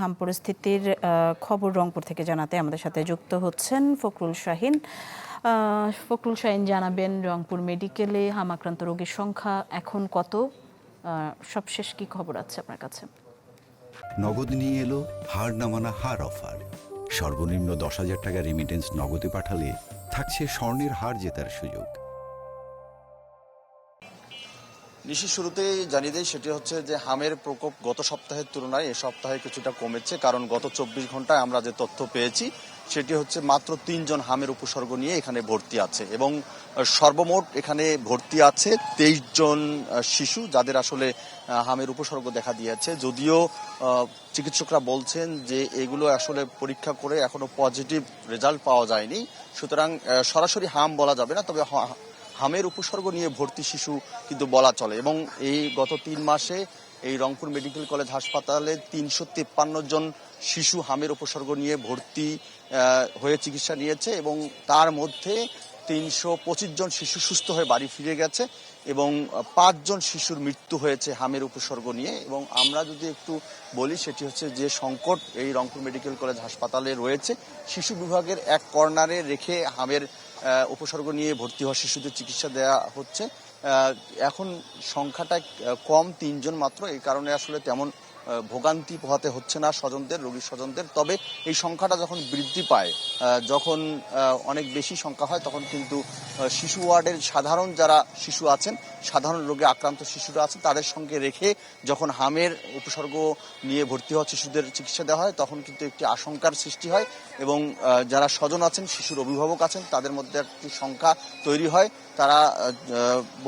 হাম পরিস্থিতির খবর রংপুর থেকে জানাতে আমাদের সাথে যুক্ত হচ্ছেন ফখরুল শাহীন। ফখরুল শাহীন, জানাবেন রংপুর মেডিকেলে হাম আক্রান্ত রোগীর সংখ্যা এখন কত? সবশেষ কি খবর আছে আপনার কাছে? নগদ নিয়ে এলো হার না মানা হার অফার। সর্বনিম্ন 10,000 টাকা রেমিটেন্স নগদে পাঠালে থাকছে স্বর্ণের হার জেতার সুযোগ। নিশি শুরুতেই জানিয়ে দেয়, সেটি হচ্ছে যে হামের প্রকোপ গত সপ্তাহের তুলনায় এ সপ্তাহে কিছুটা কমেছে। কারণ গত 24 ঘন্টায় আমরা যে তথ্য পেয়েছি সেটি হচ্ছে মাত্র 3 জন হামের উপসর্গ নিয়ে এখানে ভর্তি আছে এবং সর্বমোট এখানে ভর্তি আছে 23 জন শিশু যাদের আসলে হামের উপসর্গ দেখা দিয়েছে। যদিও চিকিৎসকরা বলছেন যে এগুলো আসলে পরীক্ষা করে এখনো পজিটিভ রেজাল্ট পাওয়া যায়নি, সুতরাং সরাসরি হাম বলা যাবে না, তবে হামের উপসর্গ নিয়ে ভর্তি শিশু কিন্তু বলা চলে। এবং এই গত 3 মাসে এই রংপুর মেডিকেল কলেজ হাসপাতালে 353 জন শিশু হামের উপসর্গ নিয়ে ভর্তি হয়ে চিকিৎসা নিয়েছে এবং তার মধ্যে 325 জন শিশু সুস্থ হয়ে বাড়ি ফিরে গেছে এবং 5 জন শিশুর মৃত্যু হয়েছে হামের উপসর্গ নিয়ে। এবং আমরা যদি একটু বলি, সেটি হচ্ছে যে সংকট এই রংপুর মেডিকেল কলেজ হাসপাতালে রয়েছে। শিশু বিভাগের এক কর্নারে রেখে হামের উপসর্গ নিয়ে ভর্তি হওয়া শিশুদের চিকিৎসা দেওয়া হচ্ছে। এখন সংখ্যাটা কম, 3 জন মাত্র, এই কারণে আসলে তেমন ভোগান্তি পোহাতে হচ্ছে না রোগীর স্বজনদের। তবে এই সংখ্যাটা যখন বৃদ্ধি পায়, যখন অনেক বেশি সংখ্যা হয়, তখন কিন্তু শিশু ওয়ার্ডের সাধারণ যারা শিশু আছেন, সাধারণ রোগে আক্রান্ত শিশুরা আছেন, তাদের সঙ্গে রেখে যখন হামের উপসর্গ নিয়ে ভর্তি হওয়া শিশুদের চিকিৎসা দেওয়া হয়, তখন কিন্তু একটি আশঙ্কার সৃষ্টি হয় এবং যারা স্বজন আছেন, শিশুর অভিভাবক আছেন, তাদের মধ্যে একটি সংখ্যা তৈরি হয়। তারা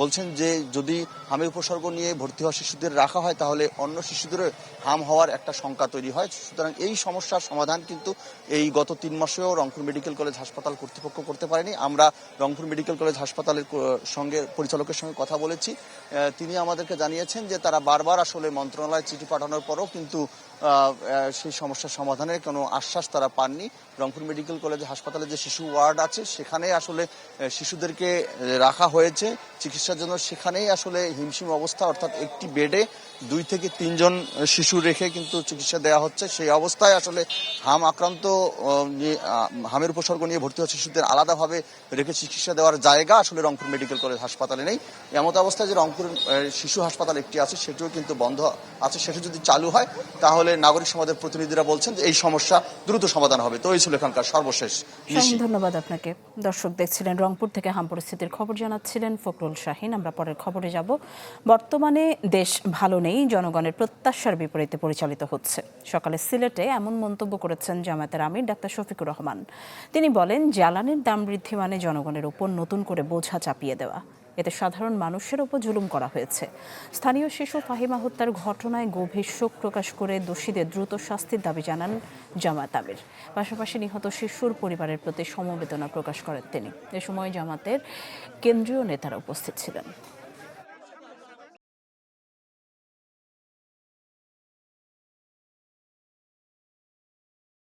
বলছেন যে যদি হামের উপসর্গ নিয়ে ভর্তি হওয়া শিশুদের রাখা হয়, তাহলে অন্য শিশুদেরও হাম হওয়ার একটা শঙ্কা তৈরি হয়। সুতরাং এই সমস্যার সমাধান কিন্তু এই গত 3 মাসেও রংপুর মেডিকেল কলেজ হাসপাতাল কর্তৃপক্ষ করতে পারেনি। আমরা রংপুর মেডিকেল কলেজ হাসপাতালের পরিচালকের সঙ্গে কথা বলেছি। তিনি আমাদেরকে জানিয়েছেন যে তারা বারবার আসলে মন্ত্রণালয়ে চিঠি পাঠানোর পরও কিন্তু সেই সমস্যার সমাধানের কোনো আশ্বাস তারা পাননি। রংপুর মেডিকেল কলেজ হাসপাতালে যে শিশু ওয়ার্ড আছে, সেখানে আসলে শিশুদেরকে রাখা হয়েছে চিকিৎসার জন্য। সেখানেই আসলে হিমশিম অবস্থা, অর্থাৎ একটি বেডে 2 থেকে 3 জন শিশু রেখে কিন্তু চিকিৎসা দেওয়া হচ্ছে। সেই অবস্থায় আসলে হাম আক্রান্ত হামের উপসর্গ নিয়ে ভর্তি হওয়া শিশুদের আলাদাভাবে রেখে চিকিৎসা দেওয়ার জায়গা আসলে রংপুর মেডিকেল কলেজ হাসপাতালে নেই। এমত অবস্থায় যে রংপুর শিশু হাসপাতাল একটি আছে, সেটিও কিন্তু বন্ধ আছে। সেটি যদি চালু হয়, তাহলে নাগরিক সমাজের প্রতিনিধিরা বলছেন যে এই সমস্যা দ্রুত সমাধান হবে। তো এই ছিল এখানকার সর্বশেষ। ধন্যবাদ আপনাকে। দর্শক দেখছিলেন রংপুর থেকে হাম পরিস্থিতির খবর জানাচ্ছিলেন ফখরুল শাহীন। আমরা পরের খবরে যাব। বর্তমানে দেশ ভালো নেই, জনগণের প্রত্যাশার বিপরীতে পরিচালিত হচ্ছে। সকালে সিলেটে এমন মন্তব্য করেছেন জামায়াতের আমির ডাক্তার শফিকুর রহমান। তিনি বলেন, জ্বালানির দাম বৃদ্ধি মানে জনগণের উপর নতুন করে বোঝা চাপিয়ে দেওয়া। এতে সাধারণ মানুষের উপর জুলুম করা হয়েছে। স্থানীয় শিশু ফাহিমা হত্যার ঘটনায় গভীর শোক প্রকাশ করে দোষীদের দ্রুত শাস্তির দাবি জানান জামায়াত আমির। পাশাপাশি নিহত শিশুর পরিবারের প্রতি সমবেদনা প্রকাশ করেন তিনি। এ সময় জামাতের কেন্দ্রীয় নেতারা উপস্থিত ছিলেন।